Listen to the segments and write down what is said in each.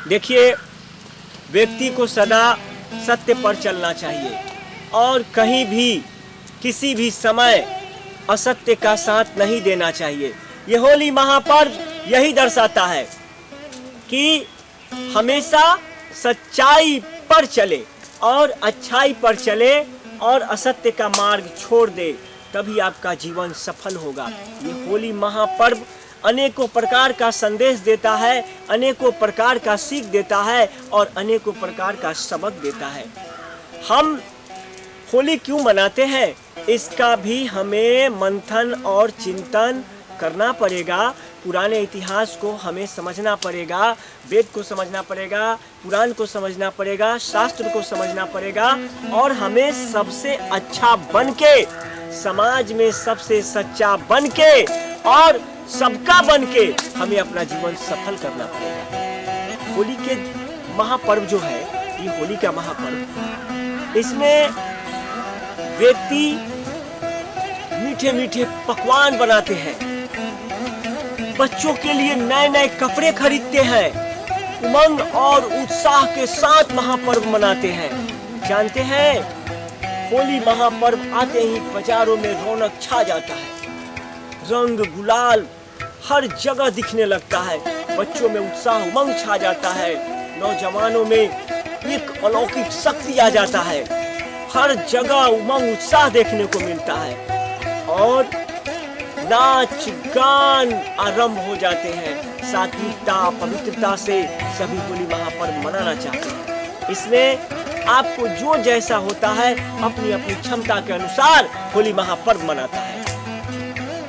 देखिए, व्यक्ति को सदा सत्य पर चलना चाहिए और कहीं भी किसी भी समय असत्य का साथ नहीं देना चाहिए। ये होली महापर्व यही दर्शाता है कि हमेशा सच्चाई पर चले और अच्छाई पर चले और असत्य का मार्ग छोड़ दे, तभी आपका जीवन सफल होगा। ये होली महापर्व अनेकों प्रकार का संदेश देता है, अनेकों प्रकार का सीख देता है और अनेकों प्रकार का सबक देता है। हम होली क्यों मनाते हैं, इसका भी हमें मंथन और चिंतन करना पड़ेगा। पुराने इतिहास को हमें समझना पड़ेगा, वेद को समझना पड़ेगा, पुराण को समझना पड़ेगा, शास्त्र को समझना पड़ेगा और हमें सबसे अच्छा बन के, समाज में सबसे सच्चा बन के और सबका बन के हमें अपना जीवन सफल करना पड़ेगा। होली के महापर्व जो है, ये होली का महापर्व, इसमें व्यक्ति मीठे मीठे पकवान बनाते हैं, बच्चों के लिए नए नए कपड़े खरीदते हैं, उमंग और उत्साह के साथ महापर्व मनाते हैं। जानते हैं, होली महापर्व आते ही बाजारों में रौनक छा जाता है, रंग गुलाल हर जगह दिखने लगता है, बच्चों में उत्साह उमंग छा जाता है, नौजवानों में एक अलौकिक शक्ति आ जाता है, हर जगह उमंग उत्साह देखने को मिलता है और नाच गान आरंभ हो जाते हैं। सात्विकता पवित्रता से सभी होली महापर्व मनाना चाहते हैं। इसमें आपको जो जैसा होता है अपनी अपनी क्षमता के अनुसार होली महापर्व मनाता है।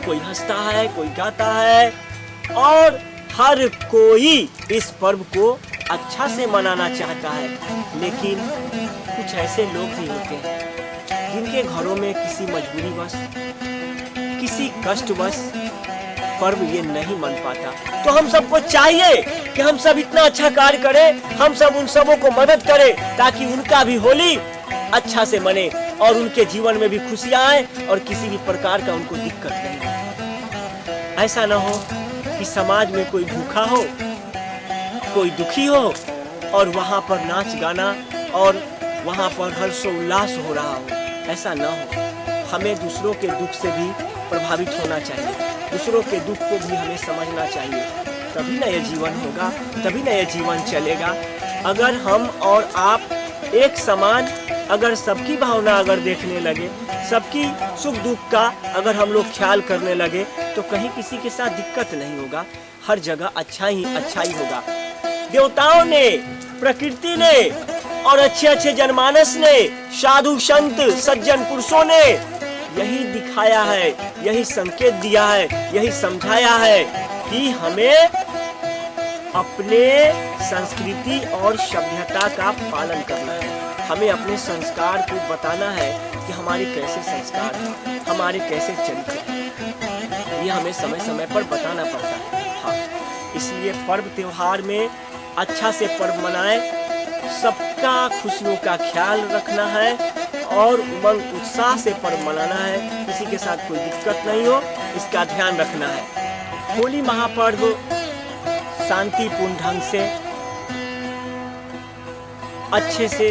कोई हंसता है, कोई गाता है और हर कोई इस पर्व को अच्छा से मनाना चाहता है। लेकिन कुछ ऐसे लोग भी होते हैं जिनके घरों में किसी मजबूरीवश, किसी कष्टवश पर्व ये नहीं मन पाता। तो हम सबको चाहिए कि हम सब इतना अच्छा कार्य करें, हम सब उन सबों को मदद करें ताकि उनका भी होली अच्छा से मने और उनके जीवन में भी खुशियां आए और किसी भी प्रकार का उनको दिक्कत नहीं। ऐसा ना हो कि समाज में कोई भूखा हो, कोई दुखी हो और वहां पर नाच गाना और वहां पर हर्षोल्लास हो रहा हो। ऐसा ना हो। हमें दूसरों के दुख से भी प्रभावित होना चाहिए, दूसरों के दुख को भी हमें समझना चाहिए, तभी ना यह जीवन होगा, तभी ना यह जीवन चलेगा। अगर हम और आप एक समान, अगर सबकी भावना अगर देखने लगे, सबकी सुख दुख का अगर हम लोग ख्याल करने लगे तो कहीं किसी के साथ दिक्कत नहीं होगा, हर जगह अच्छा ही होगा। देवताओं ने, प्रकृति ने और अच्छे अच्छे जनमानस ने, साधु संत सज्जन पुरुषों ने यही दिखाया है, यही संकेत दिया है, यही समझाया है कि हमें अपने संस्कृति और सभ्यता का पालन करना है। हमें अपने संस्कार को बताना है कि हमारे कैसे संस्कार हैं, हमारे कैसे चरित्र हैं, ये हमें समय समय पर बताना पड़ता है। हाँ, इसलिए पर्व त्योहार में अच्छा से पर्व मनाएं, सबका खुशियों का ख्याल रखना है और उमंग उत्साह से पर्व मनाना है, किसी के साथ कोई दिक्कत नहीं हो, इसका ध्यान रखना है। होली महापर्व शांतिपूर्ण ढंग से, अच्छे से,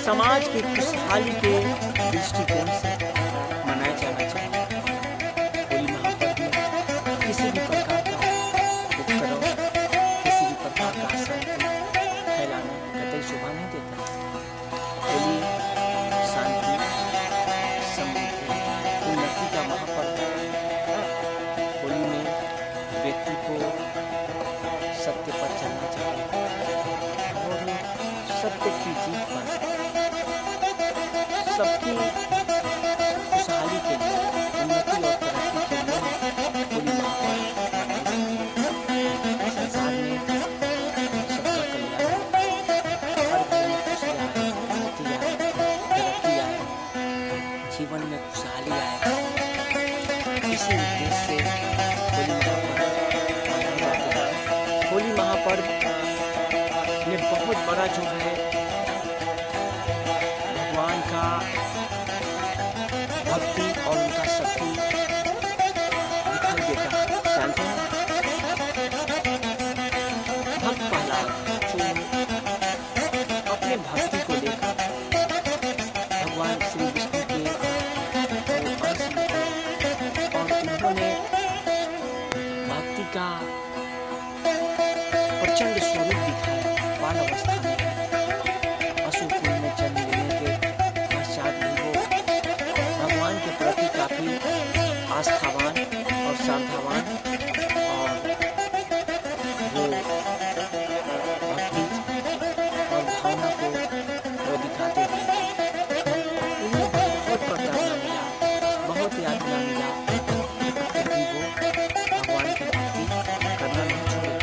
समाज की खुशहाली के दृष्टिकोण से मनाया जाना चाहिए। होली महापर्व में किसी भी प्रकार का उपद्रव, किसी भी प्रकार का अशांति फैलाना कतई शोभा नहीं देता। होली शांति, समृद्धि, उन्नति का महापर्व है। होली में व्यक्ति को सत्य पर चलना चाहिए और सत्य की जीत पर सबकी खुशहाली के लिए, उन्नति और तरक्की के लिए होली महापर्व संसार में सबका कल्याण, हर घर में खुशियाँ आए, उन्नति आए, तरक्की आए, जीवन में खुशहाली आए, इसी उद्देश्य से होली महापर्व मनाए जाते हैं। होली महापर्व में बहुत बड़ा जो है भगवान का भक्ति और उनका शक्ति दिखाई देता है। जानते हैं, भक्त प्रहलाद का प्रचंड स्वरूप दिखाया बाल अवस्था में। असुर कुल में जन्म लेने के पश्चात भी वो भगवान के प्रति काफी आस्थावान और श्रद्धावान और वो भक्ति और भावना को वो दिखाते हुए उन्हें बहुत प्रताड़ना मिला, बहुत यातना मिला, क्योंकि वो भगवान की भक्ति करना नहीं छोड़े।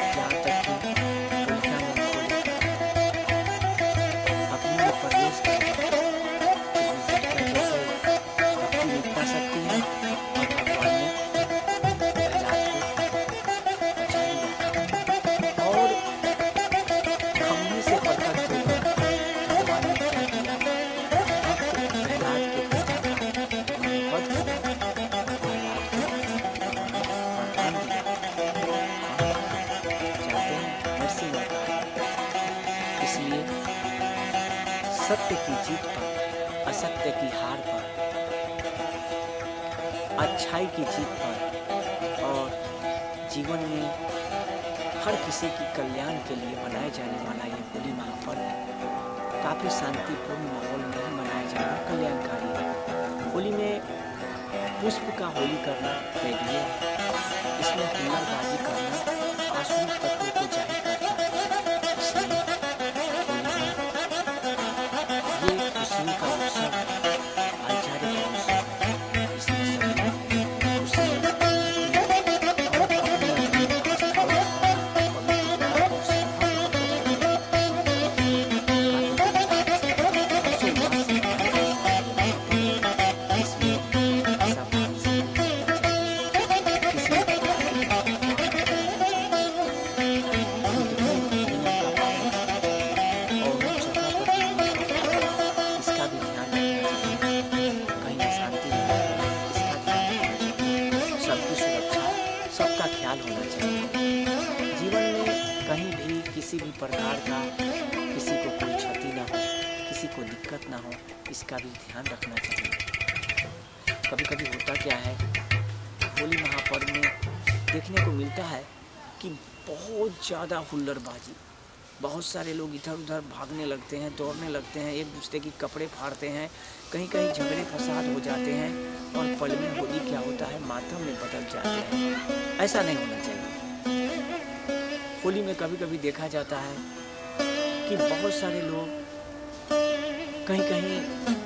यहाँ तक कि उनका मन खोले अपने में प्रवेश कर जैसे भक्ति दिखा सकती है और भगवान ने प्रहलाद को जारी रखा और खम्भे से प्रकट होकर भगवान ने क्या किया, भक्त प्रहलाद के पिता का वध किया, प्रहलाद को वरदान दिया। चाहते हैं नरसिंह अवतार। इसलिए सत्य की जीत पर, असत्य की हार पर, अच्छाई की जीत पर और जीवन में हर किसी की कल्याण के लिए मनाए जाने वाला ये होली महापर्व काफी शांतिपूर्ण माहौल में ही मनाया जाना कल्याणकारी है। होली में पुष्प का होली करना वैधीय है। इसमें हुल्लड़बाजी करना आसुरी तत्वों को जाहिर करता है। इसलिए होली में ये खुशी का उत्सव है, भाईचारे का उत्सव है। इसमें सभी खुशी और अपनी आस्था और पवित्रता और सबका ख्याल होना चाहिए। जीवन में कहीं भी किसी भी प्रकार का किसी को कोई क्षति ना हो, किसी को दिक्कत ना हो, इसका भी ध्यान रखना चाहिए। कभी कभी होता क्या है, होली महापर्व में देखने को मिलता है कि बहुत ज़्यादा हुल्लड़बाजी, बहुत सारे लोग इधर उधर भागने लगते हैं, दौड़ने लगते हैं, एक दूसरे की कपड़े फाड़ते हैं, कहीं कहीं झगड़े फसाद हो जाते हैं और पल में होली क्या होता है मातम में बदल जाते हैं। ऐसा नहीं होना चाहिए। होली में कभी कभी देखा जाता है कि बहुत सारे लोग कहीं कहीं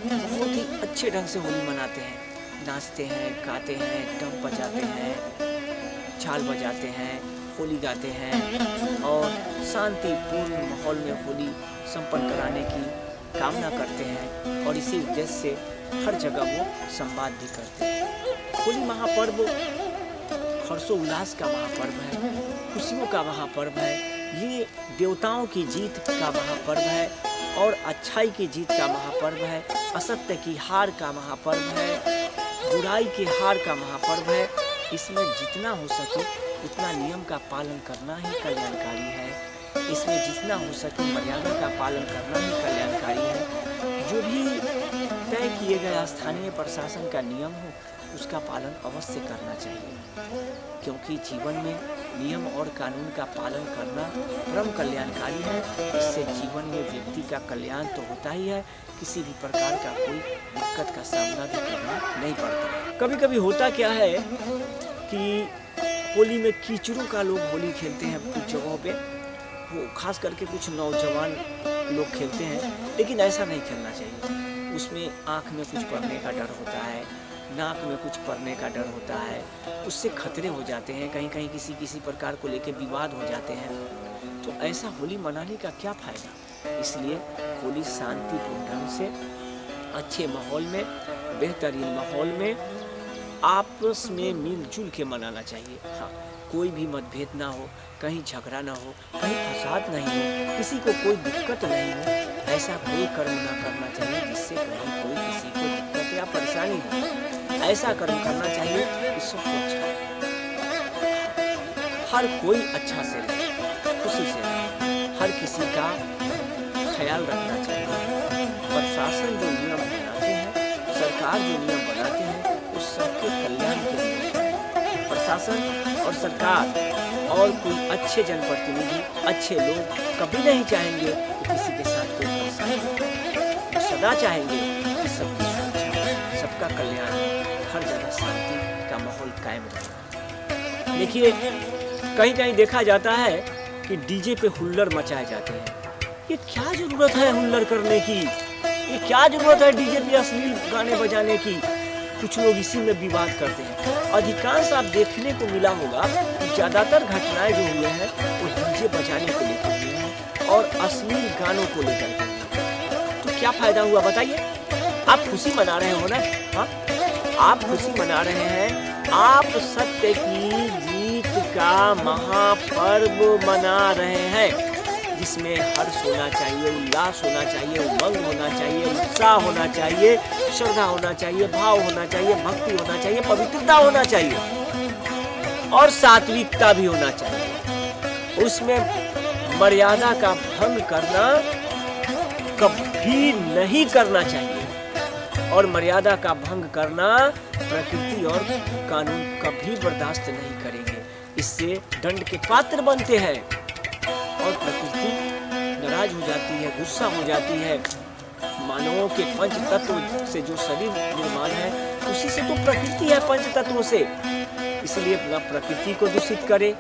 बहुत ही अच्छे ढंग से होली मनाते हैं, नाचते हैं, गाते हैं, डम बजाते हैं, झाल बजाते हैं, होली गाते हैं और शांतिपूर्ण माहौल में होली संपन्न कराने की कामना करते हैं और इसी उद्देश्य से हर जगह वो संवाद भी करते हैं। होली महापर्व हर्षोल्लास का महापर्व है, खुशियों का महापर्व है। ये देवताओं की जीत का महापर्व है और अच्छाई की जीत का महापर्व है, असत्य की हार का महापर्व है, बुराई की हार का महापर्व है। इसमें जितना हो सके उतना नियम का पालन करना ही कल्याणकारी है। इसमें जितना हो सके मर्यादा का पालन करना ही कल्याणकारी है। जो भी तय किए गए स्थानीय प्रशासन का नियम हो उसका पालन अवश्य करना चाहिए, क्योंकि जीवन में नियम और कानून का पालन करना परम कल्याणकारी है। इससे जीवन में व्यक्ति का कल्याण तो होता ही है, किसी भी प्रकार का कोई दिक्कत का सामना भी करना नहीं पड़ता। कभी कभी होता क्या है कि होली में कीचड़ों का लोग होली खेलते हैं कुछ जगहों पे, वो खास करके कुछ नौजवान लोग खेलते हैं, लेकिन ऐसा नहीं खेलना चाहिए। उसमें आँख में कुछ पड़ने का डर होता है, नाक में कुछ पड़ने का डर होता है, उससे खतरे हो जाते हैं, कहीं कहीं किसी प्रकार को लेकर विवाद हो जाते हैं। तो ऐसा होली मनाने का क्या फ़ायदा। इसलिए होली शांतिपूर्ण ढंग से अच्छे माहौल में, बेहतरीन माहौल में आपस में मिलजुल के मनाना चाहिए। हाँ, कोई भी मतभेद ना हो, कहीं झगड़ा ना हो, कहीं फसाद नहीं हो, किसी को कोई दिक्कत नहीं हो, ऐसा कोई कर्म ना करना चाहिए जिससे कहीं कोई किसी को दिक्कत या परेशानी हो। ऐसा कर्म करना चाहिए कि सबको अच्छा हो, हर कोई अच्छा से रहे, खुशी से रहे, हर किसी का ख्याल रखना चाहिए। प्रशासन जो नियम बनाते हैं, सरकार जो नियम बनाते हैं, उस सबके कल्याण के लिए प्रशासन और सरकार और कोई अच्छे जनप्रतिनिधि, अच्छे लोग कभी नहीं चाहेंगे कि किसी के साथ कोई परेशानी हो। वो सदा चाहेंगे कि सबकी सुरक्षा, सबका कल्याण, हर जगह शांति का माहौल कायम रहे। देखिए, कहीं कहीं देखा जाता है कि डीजे पे हुल्लड़ मचाए जाते हैं। ये क्या जरूरत है हुल्लड़ करने की? ये क्या जरूरत है डीजे पे अश्लील गाने बजाने की? कुछ लोग इसी में विवाद करते हैं। अधिकांश आप देखने को मिला होगा कि ज्यादातर घटनाएं जो हुए हैं वो डीजे बजाने को लेकर हुए हैं और अश्लील गानों को लेकर के हुए हैं। तो क्या फायदा हुआ बताइए? आप खुशी मना रहे हो ना? हाँ, आप खुशी मना रहे हैं। आप सत्य की जीत का महापर्व मना रहे हैं, जिसमें हर्ष होना चाहिए, उल्लास होना चाहिए, उमंग होना चाहिए, उत्साह होना चाहिए, श्रद्धा होना चाहिए, भाव होना चाहिए, भक्ति होना चाहिए, पवित्रता होना चाहिए और सात्विकता भी होना चाहिए। उसमें मर्यादा का भंग करना कभी नहीं करना चाहिए और मर्यादा का भंग करना प्रकृति और कानून कभी बर्दाश्त नहीं करेंगे। इससे दंड के पात्र बनते हैं और प्रकृति नाराज हो जाती है, गुस्सा हो जाती है। मानवों के पंच तत्व से जो शरीर निर्माण है उसी से तो प्रकृति है, पंच तत्वों से। इसलिए ना प्रकृति को दूषित करे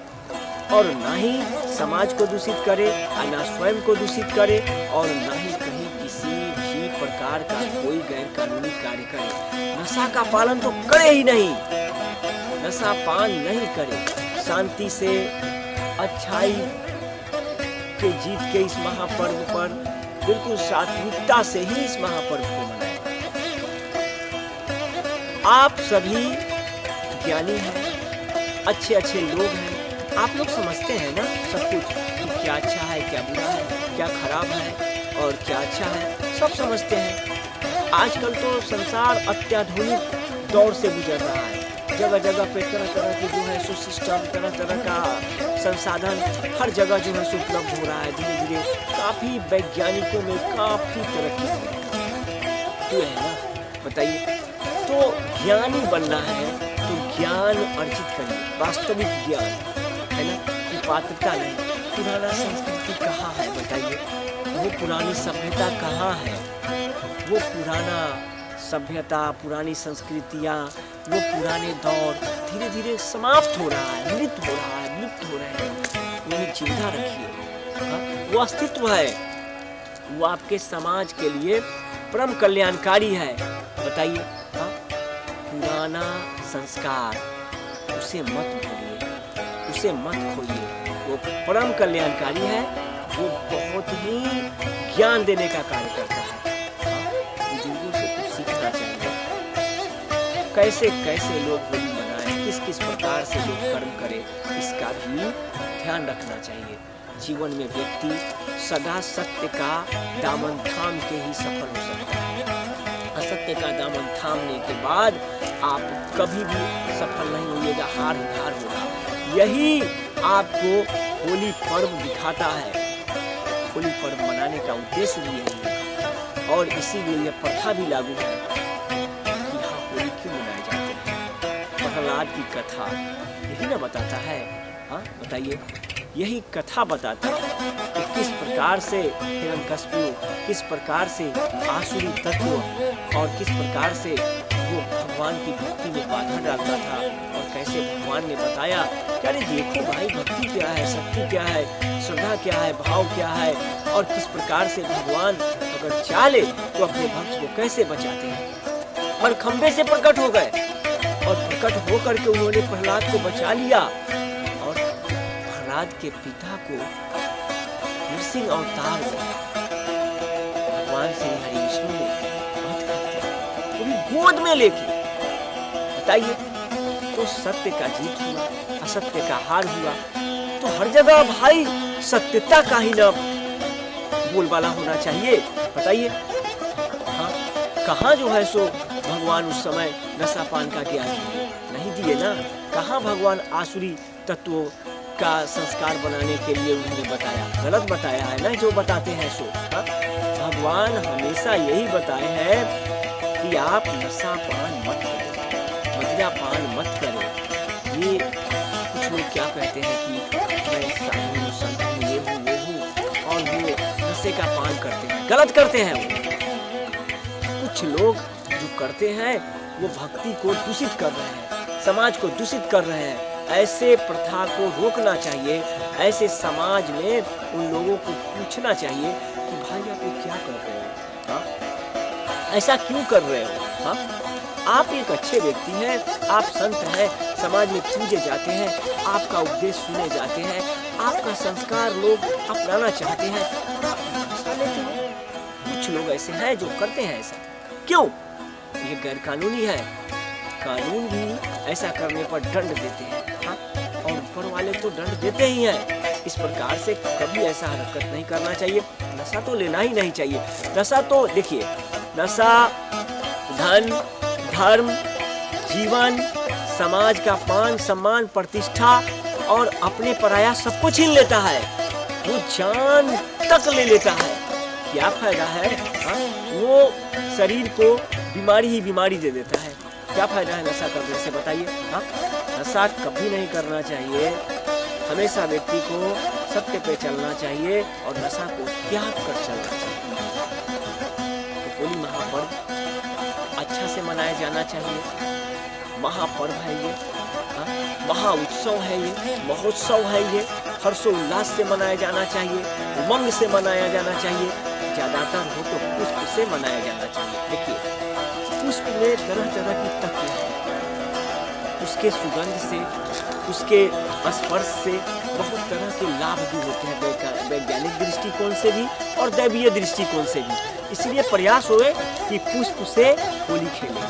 और ना ही समाज को दूषित करे, ना स्वयं को दूषित करे और ना ही कहीं किसी भी प्रकार का कोई गैर कानूनी कार्य करे। नशा का पालन तो करे ही नहीं, नशा पान नहीं करे। शांति से, अच्छाई के जीत के इस महापर्व पर बिल्कुल सात्विकता से ही इस महापर्व को मनाएं। आप सभी ज्ञानी हैं, अच्छे अच्छे लोग हैं, आप लोग समझते हैं ना सब कुछ कि क्या अच्छा है, क्या बुरा है, क्या खराब है और क्या अच्छा है, सब समझते हैं। आजकल तो संसार अत्याधुनिक दौर से गुजर रहा है। जगह जगह पे तरह तरह की जो है सो सिस्टम, तरह तरह का संसाधन हर जगह जो है सो उपलब्ध हो रहा है। धीरे धीरे काफी वैज्ञानिकों में काफी तरक्की हुई है ना, बताइए। तो ज्ञानी बनना है तो ज्ञान अर्जित करिए, वास्तविक ज्ञान, है ना, कि पात्रता नहीं। पुराना संस्कृति कहाँ है बताइए? वो पुरानी सभ्यता कहाँ है? वो पुराना सभ्यता, पुरानी संस्कृतियाँ, वो पुराने दौर धीरे धीरे समाप्त हो रहा है, लुप्त हो रहा है, लुप्त हो रहे हैं। उन्हें जिंदा रखिए। वो अस्तित्व है, वो आपके समाज के लिए परम कल्याणकारी है। बताइए, पुराना संस्कार उसे मत भूलिए, उसे मत खोइए। वो परम कल्याणकारी है, वो बहुत ही ज्ञान देने का कार्य करता है। बुजुर्गों से कुछ सीखना चाहिए। कैसे कैसे लोग होली मनाएं, किस किस प्रकार से लोग कर्म करें, इसका भी ध्यान रखना चाहिए। जीवन में व्यक्ति सदा सत्य का दामन थाम के ही सफल हो सकता है। असत्य का दामन थामने के बाद आप कभी भी सफल नहीं होइएगा, हार होगा। यही आपको होली पर्व दिखाता है। होली पर्व मनाने का उद्देश्य भी यही है और इसीलिए यह प्रथा भी लागू है कि हाँ, होली क्यों मनाए जाते हैं। प्रहलाद की कथा यही ना बताता है। हाँ बताइए, यही कथा बताता है कि किस प्रकार से हिरण्यकश्यप, किस प्रकार से आसुरी तत्व और किस प्रकार से वो भगवान की भक्ति में बाधा डालता था और कैसे भगवान ने बताया कि अरे देखो भाई, भक्ति क्या है, शक्ति क्या है, श्रद्धा क्या है, भाव क्या है और किस प्रकार से भगवान अगर चाहे तो अपने भक्त को कैसे बचाते हैं। और खंबे से प्रकट हो गए और प्रकट होकर के उन्होंने प्रहलाद को बचा लिया और प्रहलाद के पिता को नरसिंह अवतार में भगवान श्री हरि विष्णु ने वध कर दिया, वो भी गोद में लेके। बताइए, तो सत्य का जीत हुआ, असत्य का हार हुआ। तो हर जगह भाई सत्यता का ही ना बोलबाला होना चाहिए। बताइए, हाँ, कहाँ जो है सो भगवान उस समय नशा पान का ज्ञान नहीं दिए ना। कहाँ भगवान आसुरी तत्वों का संस्कार बनाने के लिए उन्होंने बताया, गलत बताया है ना जो बताते हैं सो। हाँ? भगवान हमेशा यही बताए हैं कि आप नशा पान मत करें, मदिरा पान मत करें। ये क्या कहते हैं कि मैं साधु हूँ, संत हूँ, ये हूँ वो हूँ, और वो नशे का पान करते हैं। गलत करते हैं वो। कुछ लोग जो करते हैं वो भक्ति को दूषित कर रहे हैं, समाज को दूषित कर रहे हैं। ऐसे प्रथा को रोकना चाहिए। ऐसे समाज में उन लोगों को पूछना चाहिए कि भाई आप ये क्या कर रहे हो, हाँ? ऐसा क्यों कर रहे हो, हाँ? आप एक अच्छे व्यक्ति हैं, आप संत हैं, समाज में पूजे जाते हैं, आपका उपदेश सुने जाते हैं, आपका संस्कार लोग अपनाना चाहते हैं। कुछ लोग ऐसे हैं जो करते हैं ऐसा। क्यों? ये गैर कानूनी है। कानून भी ऐसा करने पर दंड देते हैं, हाँ? और ऊपर वाले तो दंड देते ही हैं। इस प्रकार से कभी ऐसा हरकत नहीं करना चाहिए। नशा तो लेना ही नहीं चाहिए। नशा तो देखिए, नशा धन, धर्म, जीवन, समाज का मान सम्मान, प्रतिष्ठा और अपने पराया सब कुछ छीन लेता है। वो जान तक ले लेता है। क्या फायदा है, हाँ? वो शरीर को बीमारी ही बीमारी दे देता है। क्या फायदा है नशा करने से, बताइए, हाँ? नशा कभी नहीं करना चाहिए। हमेशा व्यक्ति को सत्य पे चलना चाहिए और नशा को त्याग कर चलना चाहिए। तो होली महापर्व अच्छा से मनाया जाना चाहिए। महापर्व है ये, हाँ? महा उत्सव है ये, महोत्सव है ये। हर्षोल्लास से मनाया जाना चाहिए, उमंग से मनाया जाना चाहिए। ज्यादातर हो तो पुष्प से मनाया जाना चाहिए। देखिए, पुष्प में तरह तरह की तत्व है। उसके सुगंध से, उसके स्पर्श से बहुत तरह के लाभ भी होते हैं, वैज्ञानिक दृष्टिकोण से भी और दैवीय दृष्टिकोण से भी। इसलिए प्रयास होए कि पुष्प से होली खेलें।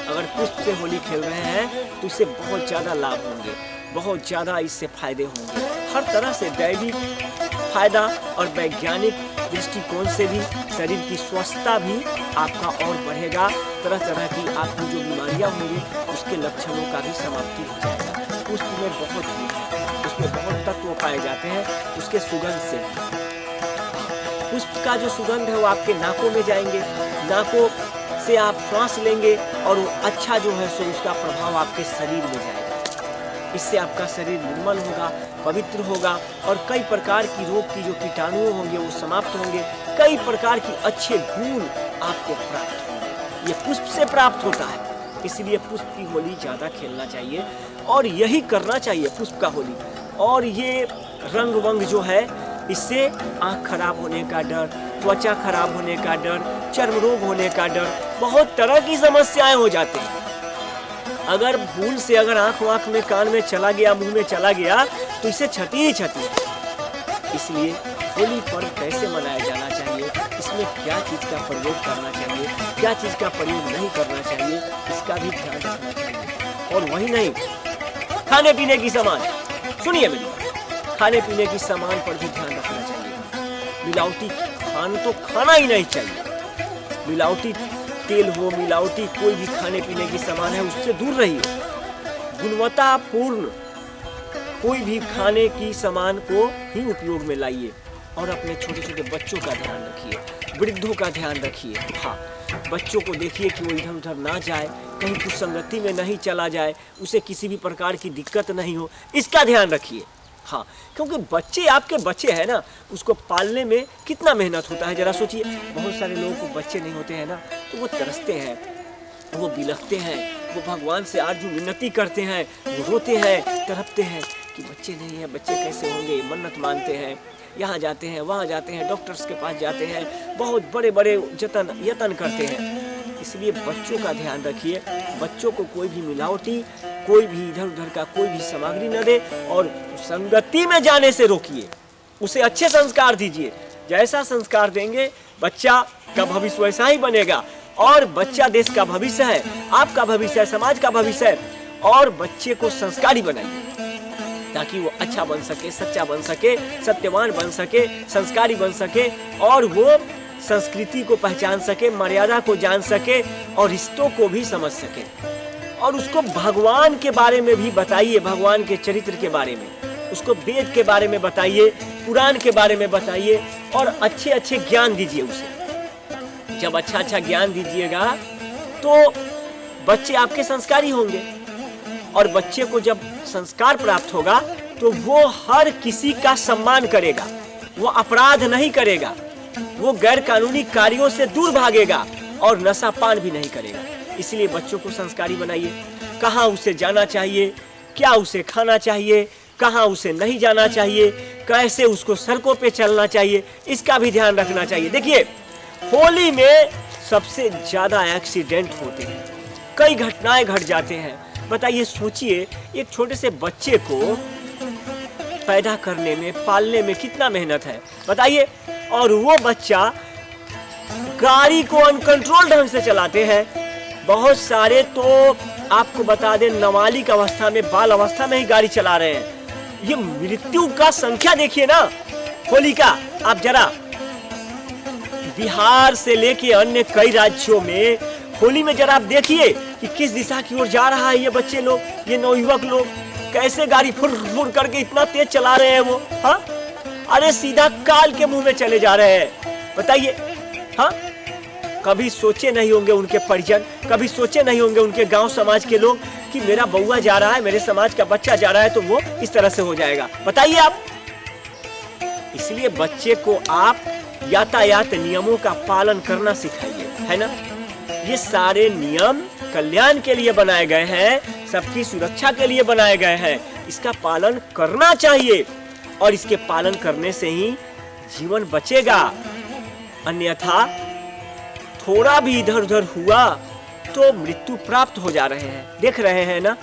अगर पुष्प से होली खेल रहे हैं तो इससे बहुत ज़्यादा लाभ होंगे, बहुत ज़्यादा इससे फायदे होंगे। हर तरह से दैविक फायदा और वैज्ञानिक दृष्टिकोण से भी शरीर की स्वस्थता भी आपका और बढ़ेगा। तरह तरह की आपकी जो बीमारियां होंगी उसके लक्षणों का भी समाप्ति हो जाएगा। पुष्प में बहुत उसमें बहुत तत्व पाए जाते हैं। उसके सुगंध से, पुष्प का जो सुगंध है वो आपके नाकों में जाएंगे, नाकों से आप श्वास लेंगे और वो अच्छा जो है सो उसका प्रभाव आपके शरीर में जाएगा। इससे आपका शरीर निर्मल होगा, पवित्र होगा और कई प्रकार की रोग की जो कीटाणु होंगे वो समाप्त होंगे। कई प्रकार की अच्छे गुण आपको प्राप्त होंगे। ये पुष्प से प्राप्त होता है। इसलिए पुष्प की होली ज़्यादा खेलना चाहिए और यही करना चाहिए, पुष्प का होली। और ये रंग वंग जो है, इससे आँख खराब होने का डर, त्वचा खराब होने का डर, चर्म रोग होने का डर, बहुत तरह की समस्याएं हो जाती हैं। अगर भूल से अगर आँख में, कान में चला गया, मुंह में चला गया तो इससे क्षति ही क्षति है। इसलिए होली पर्व कैसे मनाया जाना चाहिए, इसमें क्या चीज़ का प्रयोग करना चाहिए, क्या चीज़ का प्रयोग नहीं करना चाहिए, इसका भी ध्यान रखना चाहिए। और वही नहीं, खाने पीने की सामान, सुनिए मेरी बात, खाने पीने की सामान पर भी ध्यान रखना चाहिए। मिलावटी खाना तो खाना ही नहीं चाहिए। मिलावटी तेल हो, मिलावटी कोई भी खाने पीने की सामान है, उससे दूर रहिए। गुणवत्तापूर्ण कोई भी खाने की सामान को ही उपयोग में लाइए और अपने छोटे छोटे बच्चों का ध्यान रखिए, वृद्धों का ध्यान रखिए। हाँ, बच्चों को देखिए कि वो इधर उधर ना जाए, कहीं कुसंगति में नहीं चला जाए, उसे किसी भी प्रकार की दिक्कत नहीं हो, इसका ध्यान रखिए। हाँ, क्योंकि बच्चे आपके बच्चे हैं ना, उसको पालने में कितना मेहनत होता है, जरा सोचिए। बहुत सारे लोगों को बच्चे नहीं होते हैं ना, तो वो तरसते हैं, वो बिलखते हैं, वो भगवान से आरजू मिन्नती करते हैं, वो रोते हैं, तड़पते हैं कि बच्चे नहीं हैं, बच्चे कैसे होंगे, मन्नत मानते हैं, यहाँ जाते हैं, वहाँ जाते हैं, डॉक्टर्स के पास जाते हैं, बहुत बड़े बड़े यतन करते हैं। इसलिए बच्चों का ध्यान रखिए। बच्चों को कोई भी मिलावटी, कोई भी इधर उधर का कोई भी सामग्री न दे और संगति में जाने से रोकिए। उसे अच्छे संस्कार दीजिए। जैसा संस्कार देंगे बच्चा का भविष्य वैसा ही बनेगा। और बच्चा देश का भविष्य है, आपका भविष्य है, समाज का भविष्य है। और बच्चे को संस्कारी बनाइए ताकि वो अच्छा बन सके, सच्चा बन सके, सत्यवान बन सके, संस्कारी बन सके और वो संस्कृति को पहचान सके, मर्यादा को जान सके और रिश्तों को भी समझ सके। और उसको भगवान के बारे में भी बताइए, भगवान के चरित्र के बारे में, उसको वेद के बारे में बताइए, पुराण के बारे में बताइए और अच्छे अच्छे ज्ञान दीजिए उसे। जब अच्छा ज्ञान दीजिएगा तो बच्चे आपके संस्कारी होंगे और बच्चे को जब संस्कार प्राप्त होगा तो वो हर किसी का सम्मान करेगा, वो अपराध नहीं करेगा, वो गैर कानूनी कार्यों से दूर भागेगा और नशा पान भी नहीं करेगा। इसलिए बच्चों को संस्कारी बनाइए। कहाँ उसे जाना चाहिए, क्या उसे खाना चाहिए, कहाँ उसे नहीं जाना चाहिए, कैसे उसको सड़कों पे चलना चाहिए, इसका भी ध्यान रखना चाहिए। देखिए, होली में सबसे ज्यादा एक्सीडेंट होते हैं, कई घटनाएं घट जाते हैं। बताइए, सोचिए, एक छोटे से बच्चे को पैदा करने में, पालने में कितना मेहनत है, बताइए। और वो बच्चा गाड़ी को अनकंट्रोल ढंग से चलाते हैं। बहुत सारे तो आपको बता दें, नाबालिग अवस्था में, बाल अवस्था में ही गाड़ी चला रहे हैं। ये मृत्यु का संख्या देखिए ना होली का। आप जरा बिहार से लेके अन्य कई राज्यों में होली में जरा आप देखिए कि किस दिशा की ओर जा रहा है ये बच्चे लोग, ये नवयुवक लोग, कैसे गाड़ी फुर फुर करके इतना तेज चला रहे हैं वो। हाँ, अरे सीधा काल के मुंह में चले जा रहे हैं, बताइए। हाँ, कभी सोचे नहीं होंगे उनके परिजन, कभी सोचे नहीं होंगे उनके गांव समाज के लोग कि मेरा बउआ जा रहा है, मेरे समाज का बच्चा जा रहा है तो वो इस तरह से हो जाएगा, बताइए आप। इसलिए बच्चे को आप यातायात नियमों का पालन करना सिखाइए, है ना। ये सारे नियम कल्याण के लिए बनाए गए हैं, सबकी सुरक्षा के लिए बनाए गए हैं। इसका पालन करना चाहिए और इसके पालन करने से ही जीवन बचेगा। अन्यथा थोड़ा भी इधर उधर हुआ तो मृत्यु प्राप्त हो जा रहे हैं। देख रहे हैं ना,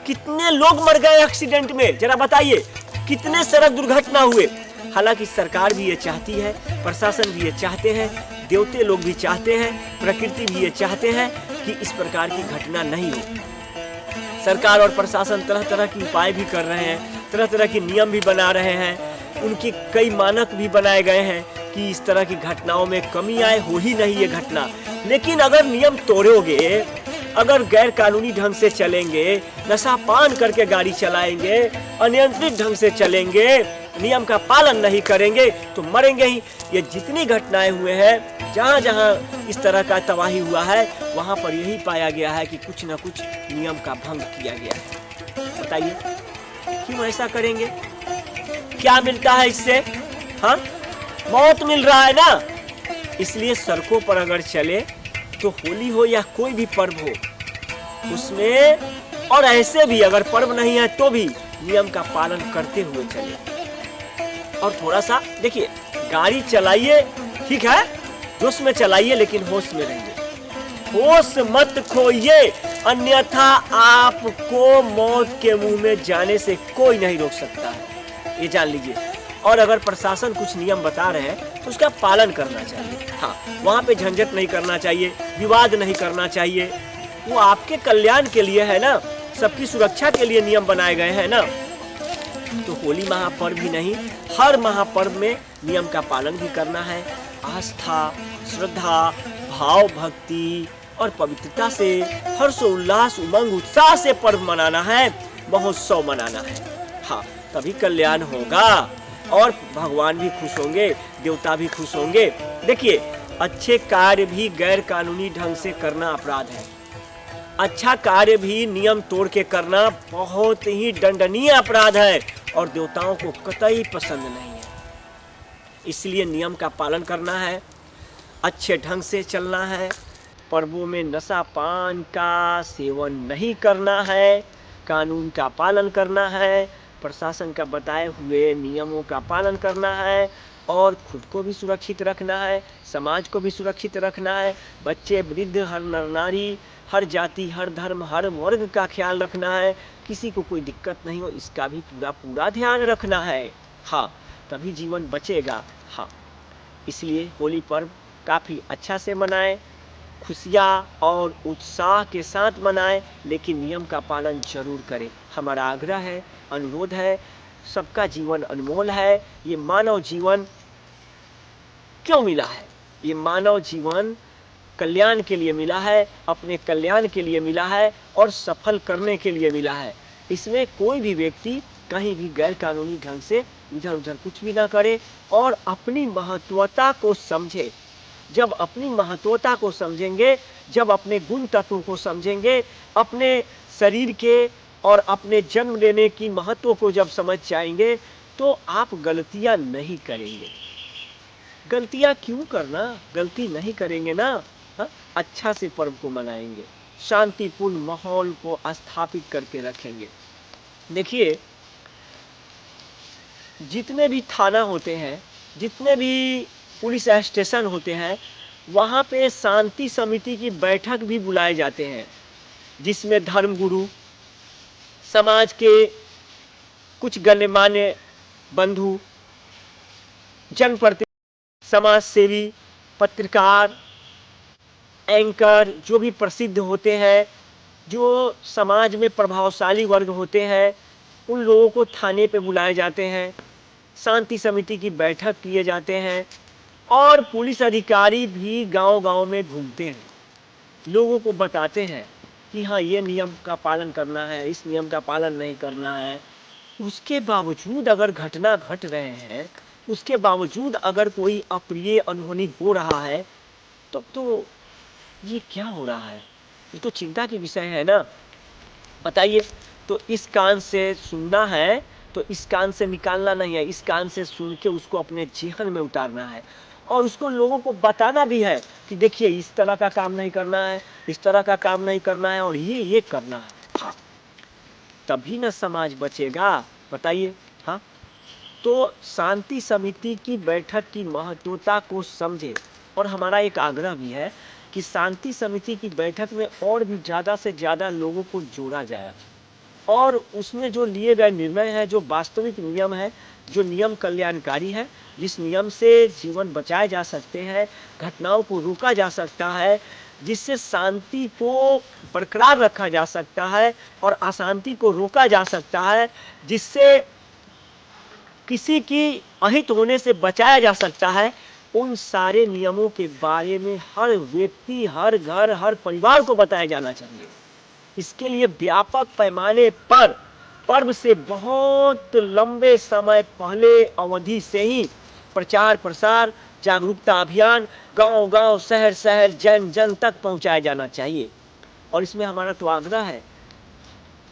कितने लोग मर गए एक्सीडेंट में, जरा बताइए, कितने सड़क दुर्घटना हुए। हालांकि सरकार भी ये चाहती है, प्रशासन भी ये चाहते हैं, देवते लोग भी चाहते हैं, प्रकृति भी ये चाहते हैं कि इस प्रकार की घटना नहीं हो। सरकार और प्रशासन तरह तरह की उपाय भी कर रहे हैं, तरह तरह के नियम भी बना रहे हैं, उनके कई मानक भी बनाए गए हैं कि इस तरह की घटनाओं में कमी आए, हो ही नहीं ये घटना। लेकिन अगर नियम तोड़ोगे, अगर गैर कानूनी ढंग से चलेंगे, नशा पान करके गाड़ी चलाएंगे, अनियंत्रित ढंग से चलेंगे, नियम का पालन नहीं करेंगे तो मरेंगे ही। ये जितनी घटनाएं हुए हैं, जहाँ जहाँ इस तरह का तबाही हुआ है, वहाँ पर यही पाया गया है कि कुछ न कुछ नियम का भंग किया गया है। बताइए, क्यों ऐसा करेंगे? क्या मिलता है इससे? हाँ, मौत मिल रहा है ना। इसलिए सड़कों पर अगर चले तो होली हो या कोई भी पर्व हो, उसमें, और ऐसे भी अगर पर्व नहीं है तो भी नियम का पालन करते हुए चले। और थोड़ा सा देखिए, गाड़ी चलाइए, ठीक है, जोश में चलाइए, लेकिन होश में रहिए, होश मत खोइए, अन्यथा आपको मौत के मुंह में जाने से कोई नहीं रोक सकता है, ये जान लीजिए। और अगर प्रशासन कुछ नियम बता रहे हैं तो उसका पालन करना चाहिए। हाँ, वहाँ पे झंझट नहीं करना चाहिए, विवाद नहीं करना चाहिए, वो आपके कल्याण के लिए है ना, सबकी सुरक्षा के लिए नियम बनाए गए हैं ना। तो होली महापर्व ही नहीं, हर महापर्व में नियम का पालन भी करना है। आस्था, श्रद्धा, भाव, भक्ति और पवित्रता से, हर्षोल्लास, उमंग, उत्साह से पर्व मनाना है, महोत्सव मनाना है। हाँ, तभी कल्याण होगा और भगवान भी खुश होंगे, देवता भी खुश होंगे। देखिए, अच्छे कार्य भी गैर कानूनी ढंग से करना अपराध है, अच्छा कार्य भी नियम तोड़ के करना बहुत ही दंडनीय अपराध है और देवताओं को कतई पसंद नहीं है। इसलिए नियम का पालन करना है, अच्छे ढंग से चलना है, पर्वों में नशा पान का सेवन नहीं करना है, कानून का पालन करना है, प्रशासन का बताए हुए नियमों का पालन करना है और खुद को भी सुरक्षित रखना है, समाज को भी सुरक्षित रखना है। बच्चे, वृद्ध, हर नर नारी, हर जाति, हर धर्म, हर वर्ग का ख्याल रखना है, किसी को कोई दिक्कत नहीं हो, इसका भी पूरा पूरा ध्यान रखना है। हाँ, तभी जीवन बचेगा। हाँ, इसलिए होली पर्व काफ़ी अच्छा से मनाएं, खुशियाँ और उत्साह के साथ मनाएं, लेकिन नियम का पालन जरूर करें। हमारा आग्रह है, अनुरोध है। सबका जीवन अनमोल है। ये मानव जीवन क्यों मिला है? ये मानव जीवन कल्याण के लिए मिला है, अपने कल्याण के लिए मिला है और सफल करने के लिए मिला है। इसमें कोई भी व्यक्ति कहीं भी गैर कानूनी ढंग से इधर उधर कुछ भी ना करे और अपनी महत्वता को समझे। जब अपनी महत्वता को समझेंगे, जब अपने गुण तत्व को समझेंगे, अपने शरीर के और अपने जन्म लेने की महत्व को जब समझ जाएंगे तो आप गलतियां नहीं करेंगे। गलतियां क्यों करना, गलती नहीं करेंगे ना। हाँ? अच्छा से पर्व को मनाएंगे, शांतिपूर्ण माहौल को स्थापित करके रखेंगे। देखिए, जितने भी थाना होते हैं, जितने भी पुलिस स्टेशन होते हैं, वहाँ पे शांति समिति की बैठक भी बुलाए जाते हैं, जिसमें धर्मगुरु, समाज के कुछ गण्यमान्य बंधु, जनप्रतिनिधि, समाज सेवी, पत्रकार, एंकर, जो भी प्रसिद्ध होते हैं, जो समाज में प्रभावशाली वर्ग होते हैं, उन लोगों को थाने पे बुलाए जाते हैं, शांति समिति की बैठक किए जाते हैं। और पुलिस अधिकारी भी गांव-गांव में घूमते हैं, लोगों को बताते हैं कि हाँ, ये नियम का पालन करना है, इस नियम का पालन नहीं करना है। उसके बावजूद अगर घटना घट रहे हैं, उसके बावजूद अगर कोई अप्रिय अनहोनी हो रहा है, तब तो ये क्या हो रहा है? ये तो चिंता की विषय है ना। बताइए, तो इस कान से सुनना है तो इस कान से निकालना नहीं है, इस कान से सुन के उसको अपने जीवन में उतारना है और उसको लोगों को बताना भी है कि देखिए, इस तरह का काम नहीं करना है, इस तरह का काम नहीं करना है और ये करना है। हाँ, तभी ना समाज बचेगा। बताइए। हाँ, तो शांति समिति की बैठक की महत्वता को समझे। और हमारा एक आग्रह भी है कि शांति समिति की बैठक में और भी ज़्यादा से ज़्यादा लोगों को जोड़ा जाए और उसमें जो लिए गए निर्णय है, जो वास्तविक नियम है, जो नियम कल्याणकारी है, जिस नियम से जीवन बचाए जा सकते हैं, घटनाओं को रोका जा सकता है, जिससे शांति को बरकरार रखा जा सकता है और अशांति को रोका जा सकता है, जिससे किसी की अहित होने से बचाया जा सकता है, उन सारे नियमों के बारे में हर व्यक्ति, हर घर, हर परिवार को बताया जाना चाहिए। इसके लिए व्यापक पैमाने पर पर्व से बहुत लंबे समय पहले अवधि से ही प्रचार प्रसार, जागरूकता अभियान गांव-गांव, शहर-शहर, जन-जन तक पहुंचाया जाना चाहिए। और इसमें हमारा तो आग्रह है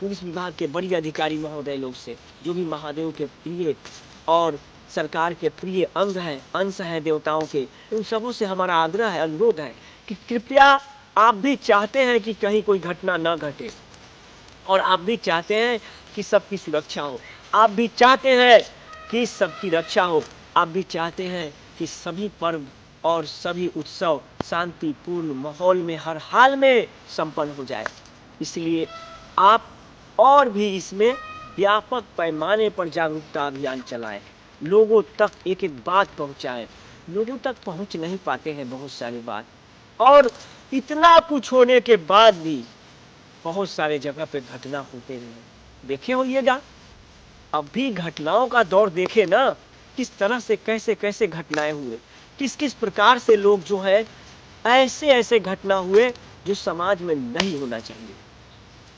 पुलिस विभाग के बड़े अधिकारी महोदय लोग से, जो भी महादेव के प्रिय और सरकार के प्रिय अंग हैं, अंश हैं देवताओं के, उन सबों से हमारा आग्रह है, अनुरोध है कि कृपया, आप भी चाहते हैं कि कहीं कोई घटना न घटे और आप भी चाहते हैं कि सबकी सुरक्षा हो, आप भी चाहते हैं कि सबकी रक्षा हो, आप भी चाहते हैं कि सभी पर्व और सभी उत्सव शांतिपूर्ण माहौल में हर हाल में संपन्न हो जाए। इसलिए आप और भी इसमें व्यापक पैमाने पर जागरूकता अभियान चलाएं, लोगों तक एक-एक बात पहुंचाएं। लोगों तक पहुंच नहीं पाते हैं बहुत सारी बात, और इतना कुछ होने के बाद भी बहुत सारे जगह पे घटना होते रहे। देखे होइएगा, अब भी घटनाओं का दौर देखे ना, किस तरह से कैसे-कैसे घटनाएं हुए, किस-किस प्रकार से लोग जो है ऐसे-ऐसे घटना हुए जो समाज में नहीं होना चाहिए।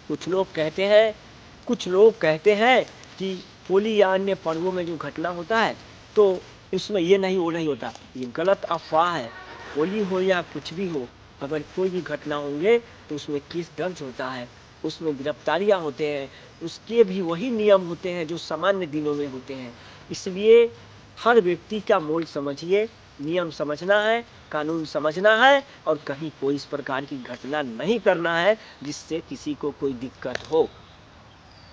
कुछ लोग कहते हैं कि होली या अन्य पर्वों में जो घटना होता है तो इसमें ये नहीं वो नहीं होता। ये गलत अफवाह है। होली हो या कुछ भी हो, अगर कोई भी घटना होंगे तो उसमें केस दर्ज होता है, उसमें गिरफ्तारियां होते हैं, उसके भी वही नियम होते हैं जो सामान्य दिनों में होते हैं। इसलिए हर व्यक्ति का मोल समझिए, नियम समझना है, कानून समझना है और कहीं कोई इस प्रकार की घटना नहीं करना है जिससे किसी को कोई दिक्कत हो।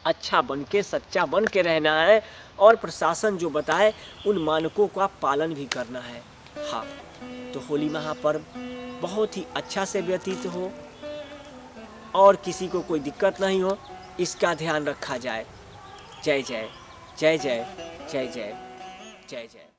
अच्छा बन के, सच्चा बन के रहना है और प्रशासन जो बताए उन मानकों का पालन भी करना है। हाँ, तो होली महापर्व बहुत ही अच्छा से व्यतीत हो और किसी को कोई दिक्कत नहीं हो, इसका ध्यान रखा जाए। जय जय, जय जय, जय जय, जय जय।